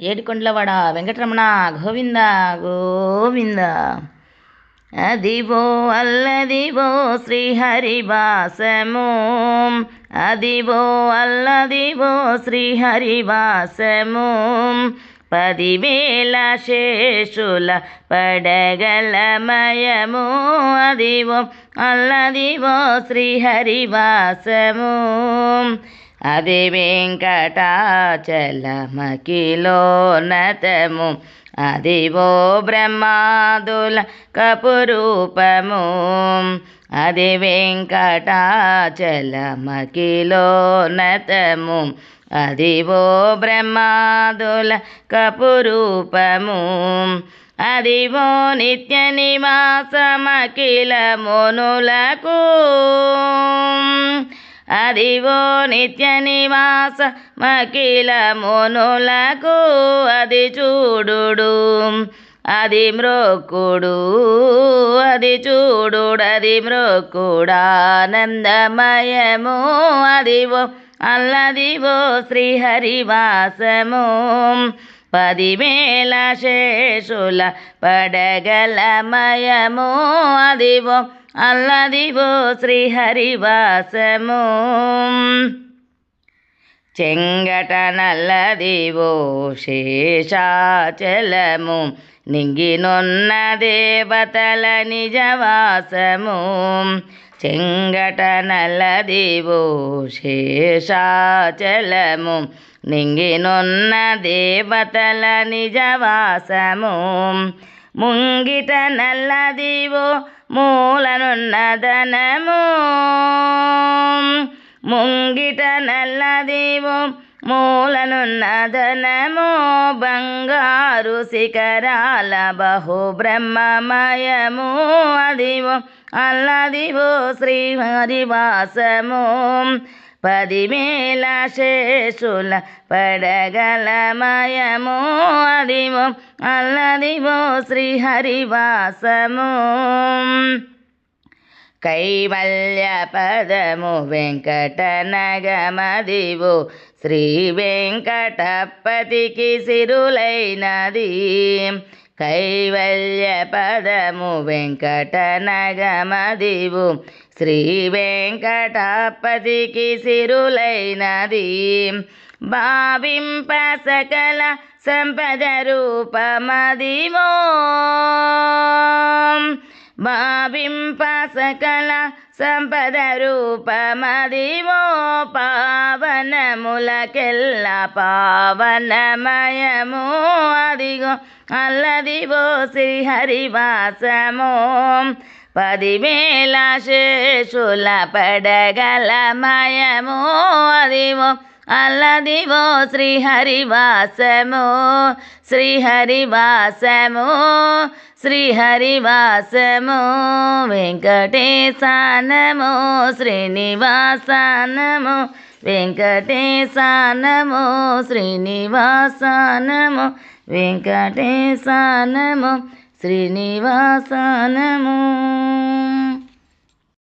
ఏడుకొండలవాడ వెంకటరమణ గోవింద గోవింద. అదివో అల్లదివో శ్రీహరివాసము, అదివో అల్లదివో శ్రీహరివాసము. 10,000 శేషుల పడగలమయము, అదివో అల్లదివో శ్రీహరివాసము. అది వెంకటాచలమఖిలోన్నతము, అదివో బ్రహ్మాదుల కపురూపము. అది వెంకటాచలమఖిలోన్నతము, అదివో బ్రహ్మాదుల కపురూపము. అదివో నిత్య నివాసమఖిల మునులకు, అదివో నిత్య నివాసమఖిల మునులకు. అది చూడుడు అది మ్రోక్కుడు, అది చూడుడు అది మ్రోక్కుడానందమయము, అదివో అల్లదివో శ్రీహరివాసము. 10,000 శేషుల పడగలమయము, అదివో అల్లదివో శ్రీహరివాసము. చెంగట నల్లదివో శేషాచలము, నింగినున్న దేవతల నిజవాసము. చెంగట నల్లదివో శేషాచలము, నింగినున్న దేవతల నిజవాసము. ముంగిట నల్లదివో మూలనున్నదనము, ముంగిట నల్లదివో మూలనున్నదనము. బంగారు శిఖరాల బహుబ్రహ్మమయము, అదివో అల్లదివో శ్రీహరివాసము. 10,000 శేషుల పడగలమయము, అదివో అల్లదివో శ్రీహరివాసము. కైవల్య పదము వెంకటనగమదివో శ్రీ వెంకటపతికి సిరులైనది. కైవల్య పదము వెంకటనగమదివో శ్రీ వెంకటపతికి సిరులైనది. భావింప సకల సంపద రూపమదివో, భావింప సకల సంపద రూపమదివో. పావనములకెల్ల పావనమయము, అదిగో అల్లదివో శ్రీహరివాసము. 10,000 శేషుల పడగలమయము, అదివో అల్లదివో శ్రీహరివాసము. శ్రీహరివాసము శ్రీహరివాసము. వెంకటేశానమో శ్రీనివాసానమో, వెంకటేశానమో శ్రీనివాసానమో, వెంకటేశానమో శ్రీనివాసానమో.